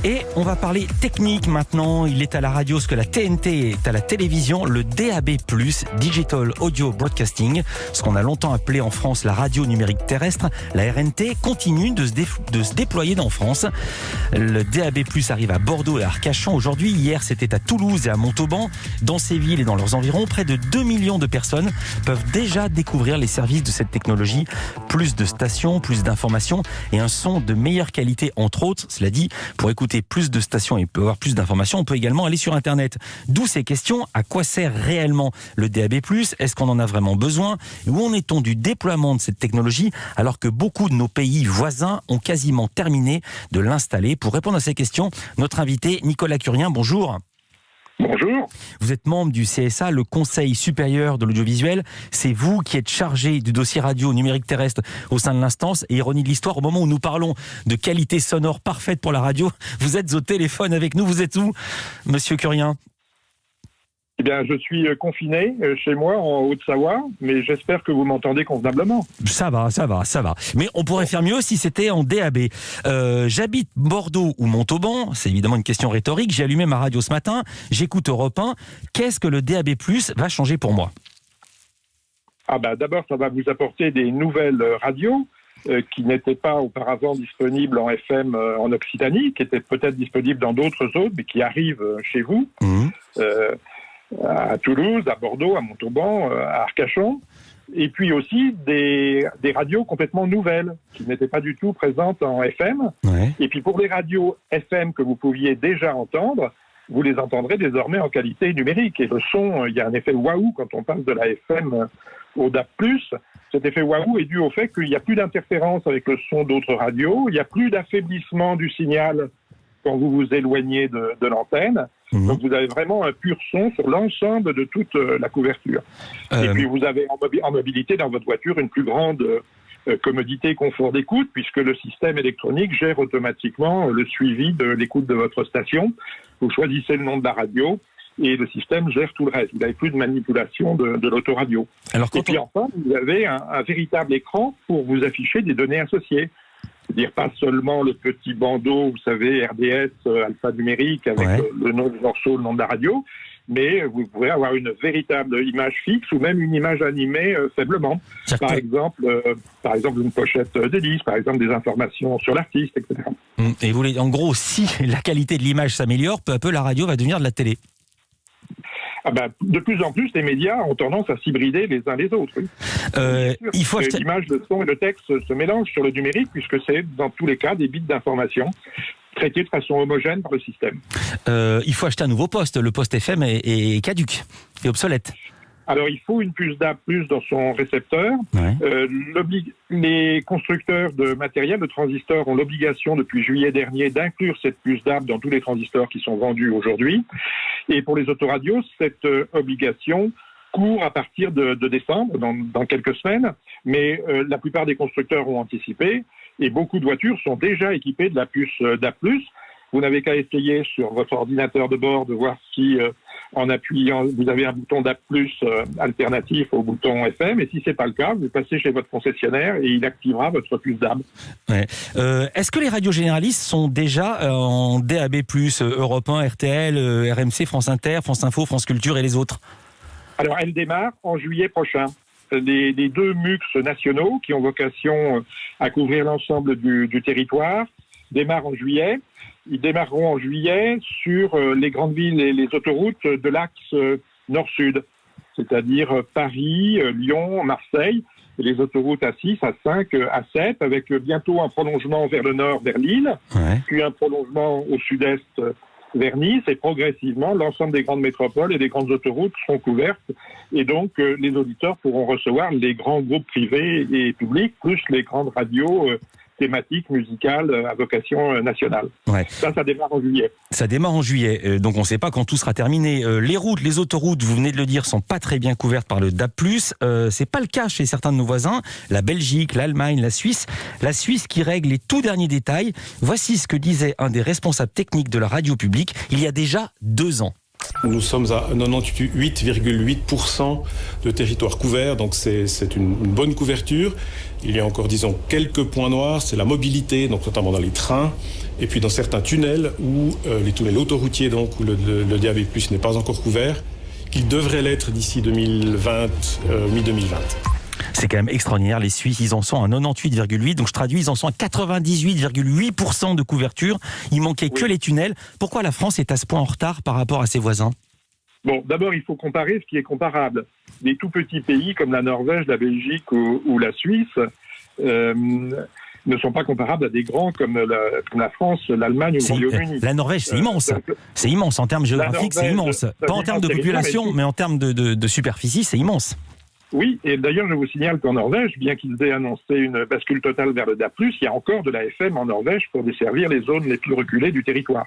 Et on va parler technique maintenant. Il est à la radio ce que la TNT est à la télévision, le DAB+, Digital Audio Broadcasting, ce qu'on a longtemps appelé en France la radio numérique terrestre. La RNT continue de se déployer dans France. Le DAB+ arrive à Bordeaux et à Arcachon aujourd'hui. Hier, c'était à Toulouse et à Montauban. Dans ces villes et dans leurs environs, près de 2 millions de personnes peuvent déjà découvrir les services de cette technologie. Plus de stations, plus d'informations et un son de meilleure qualité, entre autres. Cela dit, pour écouter plus de stations et avoir plus d'informations, on peut également aller sur Internet. D'où ces questions. À quoi sert réellement le DAB+? Est-ce qu'on en a vraiment besoin? Où en est-on du déploiement de cette technologie alors que beaucoup de nos pays voisins ont quasiment terminé de l'installer? Pour répondre à ces questions, notre invité Nicolas Curien, bonjour. Bonjour. Vous êtes membre du CSA, le Conseil supérieur de l'audiovisuel. C'est vous qui êtes chargé du dossier radio numérique terrestre au sein de l'instance. Et ironie de l'histoire, au moment où nous parlons de qualité sonore parfaite pour la radio, vous êtes au téléphone avec nous. Vous êtes où, monsieur Curien? Eh bien, je suis confiné chez moi en Haute-Savoie, mais j'espère que vous m'entendez convenablement. Ça va. Mais on pourrait faire mieux si c'était en DAB. J'habite Bordeaux ou Montauban, c'est évidemment une question rhétorique. J'ai allumé ma radio ce matin, j'écoute Europe 1. Qu'est-ce que le DAB+ va changer pour moi? D'abord, ça va vous apporter des nouvelles radios qui n'étaient pas auparavant disponibles en FM en Occitanie, qui étaient peut-être disponibles dans d'autres zones, mais qui arrivent chez vous. À Toulouse, à Bordeaux, à Montauban, à Arcachon, et puis aussi des radios complètement nouvelles qui n'étaient pas du tout présentes en FM. Ouais. Et puis pour les radios FM que vous pouviez déjà entendre, vous les entendrez désormais en qualité numérique. Et le son, il y a un effet waouh quand on passe de la FM au DAB+. Cet effet waouh est dû au fait qu'il n'y a plus d'interférence avec le son d'autres radios, il n'y a plus d'affaiblissement du signal quand vous vous éloignez de l'antenne. Donc vous avez vraiment un pur son sur l'ensemble de toute la couverture. Et puis vous avez en mobilité dans votre voiture une plus grande commodité et confort d'écoute, puisque le système électronique gère automatiquement le suivi de l'écoute de votre station. Vous choisissez le nom de la radio et le système gère tout le reste. Vous n'avez plus de manipulation de l'autoradio. Et puis enfin, vous avez un véritable écran pour vous afficher des données associées. C'est-à-dire pas seulement le petit bandeau, vous savez, RDS alphanumérique avec le nom du morceau, le nom de la radio, mais vous pourrez avoir une véritable image fixe ou même une image animée faiblement. Par exemple une pochette de disque, par exemple des informations sur l'artiste, etc. Et vous voulez, en gros, si la qualité de l'image s'améliore, peu à peu la radio va devenir de la télé. De plus en plus, les médias ont tendance à s'hybrider les uns les autres. Oui. Il faut l'image, le son et le texte se mélangent sur le numérique, puisque c'est dans tous les cas des bits d'information traités de façon homogène par le système. Il faut acheter un nouveau poste. Le poste FM est caduc et obsolète. Alors, il faut une puce DAB+ dans son récepteur. Les constructeurs de matériel, de transistors, ont l'obligation depuis juillet dernier d'inclure cette puce DAB dans tous les transistors qui sont vendus aujourd'hui. Et pour les autoradios, cette obligation court à partir de décembre, dans quelques semaines. Mais la plupart des constructeurs ont anticipé et beaucoup de voitures sont déjà équipées de la puce DAB+. Vous n'avez qu'à essayer sur votre ordinateur de bord de voir si, en appuyant, vous avez un bouton DAB+, alternatif au bouton FM. Et si c'est pas le cas, vous passez chez votre concessionnaire et il activera votre puce DAB. Ouais. Est-ce que les radios généralistes sont déjà en DAB+, Europe 1, RTL, RMC, France Inter, France Info, France Culture et les autres? Alors, elles démarrent en juillet prochain. Les deux MUX nationaux qui ont vocation à couvrir l'ensemble du territoire démarrent en juillet. Ils démarreront en juillet sur les grandes villes et les autoroutes de l'axe nord-sud, c'est-à-dire Paris, Lyon, Marseille, et les autoroutes A6, A5, A7, avec bientôt un prolongement vers le nord, vers Lille, puis un prolongement au sud-est vers Nice, et progressivement, l'ensemble des grandes métropoles et des grandes autoroutes seront couvertes, et donc les auditeurs pourront recevoir les grands groupes privés et publics, plus les grandes radios thématique musicale à vocation nationale. Ça démarre en juillet. Ça démarre en juillet, donc on ne sait pas quand tout sera terminé. Les routes, les autoroutes, vous venez de le dire, sont pas très bien couvertes par le DAB+. C'est pas le cas chez certains de nos voisins, la Belgique, l'Allemagne, la Suisse. La Suisse qui règle les tout derniers détails. Voici ce que disait un des responsables techniques de la radio publique il y a déjà 2 ans. Nous sommes à 98,8% de territoire couvert, donc c'est une bonne couverture. Il y a encore, disons, quelques points noirs, c'est la mobilité, donc notamment dans les trains, Et puis dans certains tunnels où les tunnels autoroutiers, donc où le DAB+ n'est pas encore couvert, qu'il devrait l'être d'ici 2020, mi-2020. C'est quand même extraordinaire. Les Suisses, ils en sont à 98,8. Donc je traduis, ils en sont à 98,8% de couverture. Il manquait que les tunnels. Pourquoi la France est à ce point en retard par rapport à ses voisins ? Bon, d'abord, il faut comparer ce qui est comparable. Les tout petits pays comme la Norvège, la Belgique ou la Suisse ne sont pas comparables à des grands comme la France, l'Allemagne ou le Royaume-Uni. La Norvège, c'est immense. C'est immense. En termes géographiques, c'est immense. Pas en termes de population, mais en termes de superficie, c'est immense. Oui, et d'ailleurs, je vous signale qu'en Norvège, bien qu'ils aient annoncé une bascule totale vers le DAB+, il y a encore de la FM en Norvège pour desservir les zones les plus reculées du territoire.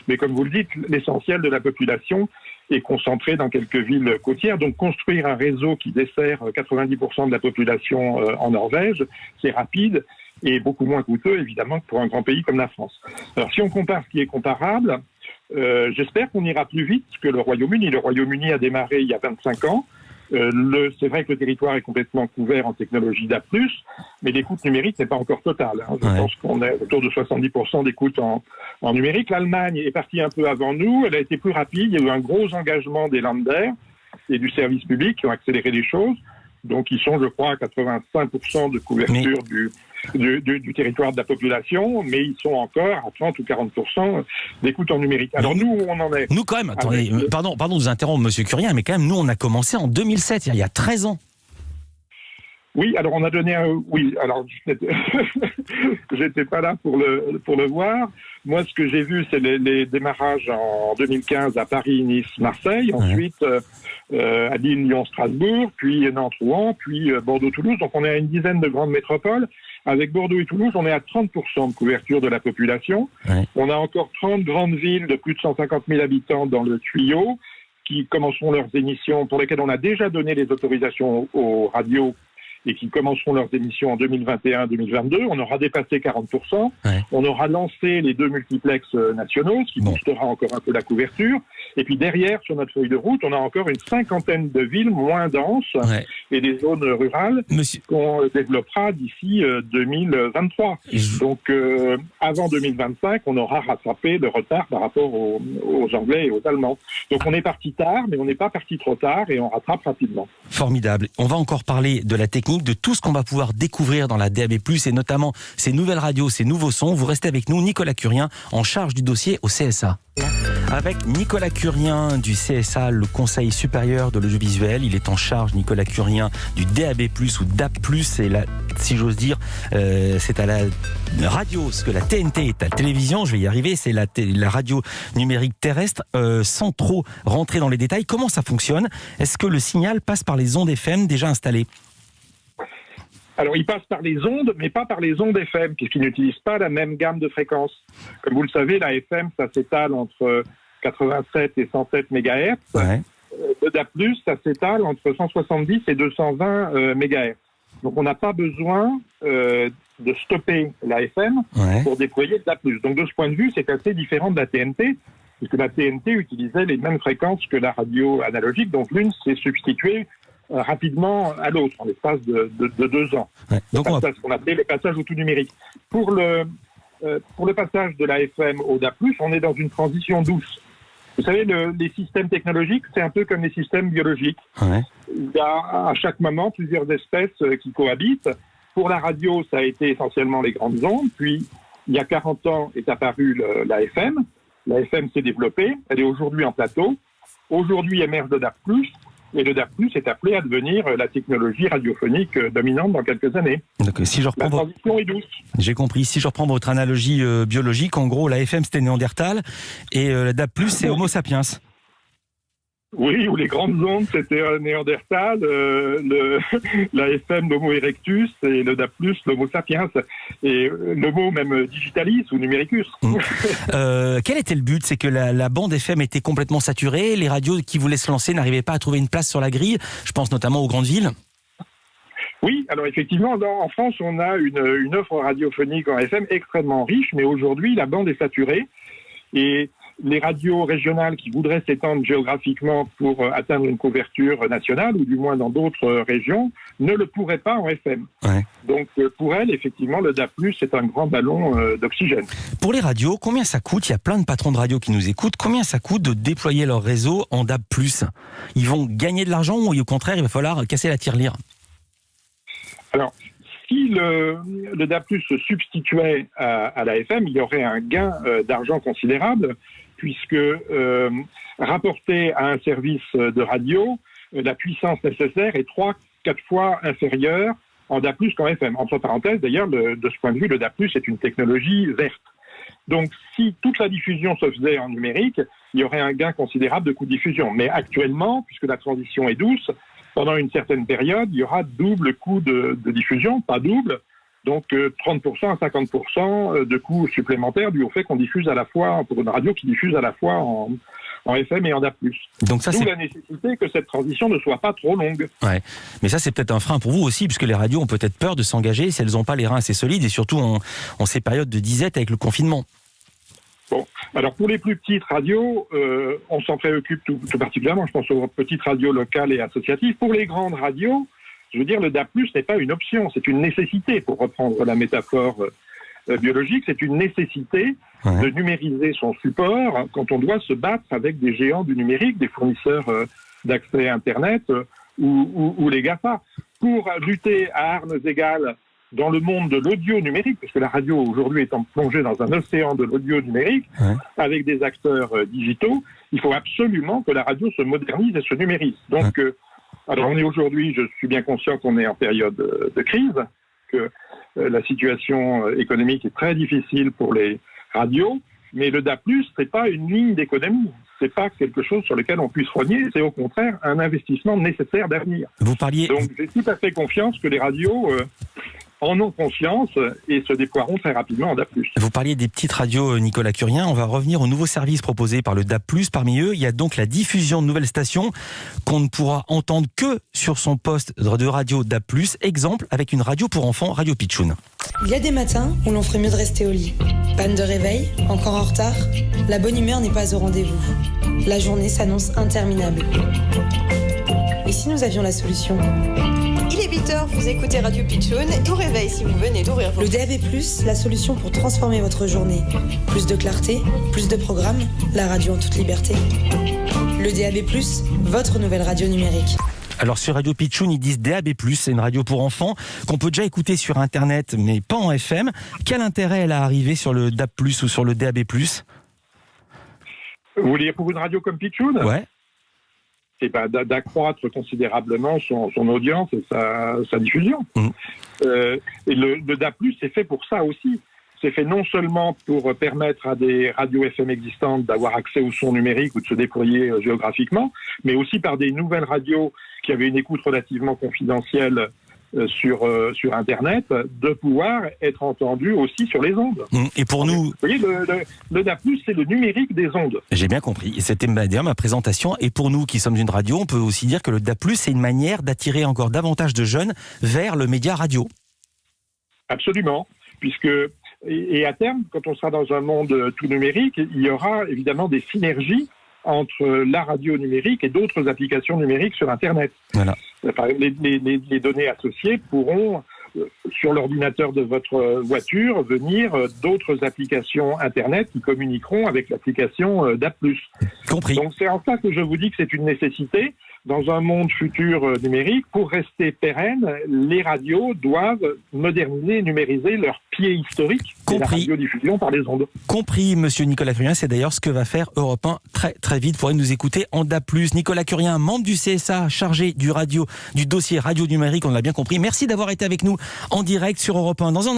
Mais comme vous le dites, l'essentiel de la population est concentré dans quelques villes côtières. Donc construire un réseau qui dessert 90% de la population en Norvège, c'est rapide et beaucoup moins coûteux, évidemment, que pour un grand pays comme la France. Alors si on compare ce qui est comparable, j'espère qu'on ira plus vite que le Royaume-Uni. Le Royaume-Uni a démarré il y a 25 ans. C'est vrai que le territoire est complètement couvert en technologie DAB+, mais l'écoute numérique n'est pas encore totale. Je pense qu'on est autour de 70% d'écoute en numérique. L'Allemagne est partie un peu avant nous, elle a été plus rapide, il y a eu un gros engagement des Länder et du service public qui ont accéléré les choses. Donc ils sont, je crois, à 85% de couverture du territoire de la population, mais ils sont encore à 30 ou 40% d'écoute en numérique. Alors nous, on en est... Nous quand même, attendez, pardon de vous interrompre, Monsieur Curien, mais quand même, nous, on a commencé en 2007, il y a 13 ans. Oui, alors on a donné un... Oui, alors j'étais pas là pour le voir. Moi, ce que j'ai vu, c'est les démarrages en 2015 à Paris, Nice, Marseille, ensuite à Lille, Lyon, Strasbourg, puis Nantes, Rouen, puis Bordeaux, Toulouse. Donc on est à une dizaine de grandes métropoles. Avec Bordeaux et Toulouse, on est à 30% de couverture de la population. On a encore 30 grandes villes de plus de 150 000 habitants dans le tuyau qui commenceront leurs émissions, pour lesquelles on a déjà donné les autorisations aux radios et qui commenceront leurs émissions en 2021-2022. On aura dépassé 40%. On aura lancé les 2 multiplex nationaux, ce qui boostera encore un peu la couverture. Et puis derrière, sur notre feuille de route, on a encore une 50aine de villes moins denses et des zones rurales qu'on développera d'ici 2023. Donc avant 2025, on aura rattrapé le retard par rapport aux Anglais et aux Allemands. Donc on est parti tard, mais on n'est pas parti trop tard et on rattrape rapidement. Formidable. On va encore parler de la technique, de tout ce qu'on va pouvoir découvrir dans la DAB+, et notamment ces nouvelles radios, ces nouveaux sons. Vous restez avec nous, Nicolas Curien, en charge du dossier au CSA. Avec Nicolas Curien du CSA, le Conseil supérieur de l'audiovisuel, il est en charge, Nicolas Curien, du DAB+, ou DAB+, et là, si j'ose dire, c'est à la radio, ce que la TNT est à la télévision, je vais y arriver, c'est la radio numérique terrestre, sans trop rentrer dans les détails. Comment ça fonctionne ? Est-ce que le signal passe par les ondes FM déjà installées ? Alors, il passe par les ondes, mais pas par les ondes FM, puisqu'ils n'utilisent pas la même gamme de fréquences. Comme vous le savez, la FM, ça s'étale entre 87 et 107 MHz. Le DAB+, ça s'étale entre 170 et 220 MHz. Donc, on n'a pas besoin de stopper la FM pour déployer le DAB+. Donc, de ce point de vue, c'est assez différent de la TNT, puisque la TNT utilisait les mêmes fréquences que la radio analogique. Donc, l'une s'est substituée rapidement à l'autre, en l'espace de 2 ans. Donc ce qu'on appelait le passage au tout numérique. Pour le passage de la FM au DAB+, on est dans une transition douce. Vous savez, les systèmes technologiques, c'est un peu comme les systèmes biologiques. Il y a à chaque moment plusieurs espèces qui cohabitent. Pour la radio, ça a été essentiellement les grandes ondes. Puis, il y a 40 ans est apparue la FM. La FM s'est développée. Elle est aujourd'hui en plateau. Aujourd'hui émerge le DAB+. Et le DAB+ est appelé à devenir la technologie radiophonique dominante dans quelques années. Donc, si je reprends la transition est douce. J'ai compris. Si je reprends votre analogie biologique, en gros, la FM, c'était Néandertal, et la DAB+, c'est Homo sapiens. Oui, ou les grandes ondes, c'était Néandertal, la FM, l'Homo erectus, et le DAB+, l'Homo sapiens, et le mot même digitalis ou numéricus. Quel était le but ? C'est que la bande FM était complètement saturée, les radios qui voulaient se lancer n'arrivaient pas à trouver une place sur la grille, je pense notamment aux grandes villes. Oui, alors effectivement, en France, on a une offre radiophonique en FM extrêmement riche, mais aujourd'hui, la bande est saturée, et les radios régionales qui voudraient s'étendre géographiquement pour atteindre une couverture nationale, ou du moins dans d'autres régions, ne le pourraient pas en FM. Ouais. Donc pour elles, effectivement, le DAB+, c'est un grand ballon d'oxygène. Pour les radios, combien ça coûte ? Il y a plein de patrons de radio qui nous écoutent. Combien ça coûte de déployer leur réseau en DAB+? Ils vont gagner de l'argent ou au contraire, il va falloir casser la tirelire ? Alors, si le DAB+ se substituait à la FM, il y aurait un gain d'argent considérable, puisque rapporté à un service de radio, la puissance nécessaire est 3-4 fois inférieure en DAB+ qu'en FM. Entre parenthèses, d'ailleurs, de ce point de vue, le DAB+ est une technologie verte. Donc, si toute la diffusion se faisait en numérique, il y aurait un gain considérable de coût de diffusion. Mais actuellement, puisque la transition est douce, pendant une certaine période, il y aura double coût de diffusion, pas double, donc 30% à 50% de coûts supplémentaires dû au fait qu'on diffuse à la fois, pour une radio qui diffuse à la fois en FM et en DAB+. Donc ça, D'où la nécessité que cette transition ne soit pas trop longue. Ouais. Mais ça, c'est peut-être un frein pour vous aussi, puisque les radios ont peut-être peur de s'engager si elles n'ont pas les reins assez solides, et surtout en ces périodes de disette avec le confinement. Bon, alors pour les plus petites radios, on s'en préoccupe tout particulièrement, je pense aux petites radios locales et associatives. Pour les grandes radios, je veux dire, le DAB+ n'est pas une option, c'est une nécessité, pour reprendre la métaphore biologique, c'est une nécessité de numériser son support quand on doit se battre avec des géants du numérique, des fournisseurs d'accès Internet ou les GAFA. Pour lutter à armes égales dans le monde de l'audio numérique, parce que la radio aujourd'hui étant plongée dans un océan de l'audio numérique, avec des acteurs digitaux, il faut absolument que la radio se modernise et se numérise. Donc, alors on est aujourd'hui, je suis bien conscient qu'on est en période de crise, que la situation économique est très difficile pour les radios, mais le DAB+, c'est pas une ligne d'économie. C'est pas quelque chose sur lequel on puisse rogner, c'est au contraire un investissement nécessaire d'avenir. Vous parliez... Donc j'ai tout à fait confiance que les radios en ont conscience et se déploieront très rapidement en DAB+. Vous parliez des petites radios, Nicolas Curien. On va revenir aux nouveaux services proposés par le DAB+. Parmi eux, il y a donc la diffusion de nouvelles stations qu'on ne pourra entendre que sur son poste de radio DAB+. Exemple avec une radio pour enfants, Radio Pitchoun. Il y a des matins où l'on ferait mieux de rester au lit. Panne de réveil, encore en retard, la bonne humeur n'est pas au rendez-vous. La journée s'annonce interminable. Et si nous avions la solution ? Il est 8h, vous écoutez Radio Pitchoun, tout réveil si vous venez d'ouvrir vos... Le DAB+, la solution pour transformer votre journée. Plus de clarté, plus de programmes, la radio en toute liberté. Le DAB+, votre nouvelle radio numérique. Alors sur Radio Pitchoun, ils disent DAB+, c'est une radio pour enfants qu'on peut déjà écouter sur Internet, mais pas en FM. Quel intérêt elle a arrivé sur le DAB+, ou sur le DAB+? Vous voulez pour une radio comme Pitchoun ? Ouais. C'est d'accroître considérablement son audience et sa diffusion. Et le DAB+, c'est fait pour ça aussi. C'est fait non seulement pour permettre à des radios FM existantes d'avoir accès au son numérique ou de se déployer géographiquement, mais aussi par des nouvelles radios qui avaient une écoute relativement confidentielle sur Internet, de pouvoir être entendues aussi sur les ondes. Et pour nous... Vous voyez, le DAB+, c'est le numérique des ondes. J'ai bien compris. C'était d'ailleurs ma présentation. Et pour nous qui sommes une radio, on peut aussi dire que le DAB+, c'est une manière d'attirer encore davantage de jeunes vers le média radio. Absolument. Puisque... Et à terme, quand on sera dans un monde tout numérique, il y aura évidemment des synergies entre la radio numérique et d'autres applications numériques sur Internet. Voilà. Par exemple, les données associées pourront, sur l'ordinateur de votre voiture, venir d'autres applications Internet qui communiqueront avec l'application DAB+. Compris. Donc c'est en ça que je vous dis que c'est une nécessité. Dans un monde futur numérique, pour rester pérenne, les radios doivent moderniser et numériser leur pied historique de la radiodiffusion par les ondes. Compris, monsieur Nicolas Curien. C'est d'ailleurs ce que va faire Europe 1 très très vite. Vous pourrez nous écouter en DAB+. Nicolas Curien, membre du CSA, chargé du dossier radio numérique, on l'a bien compris. Merci d'avoir été avec nous en direct sur Europe 1. Dans un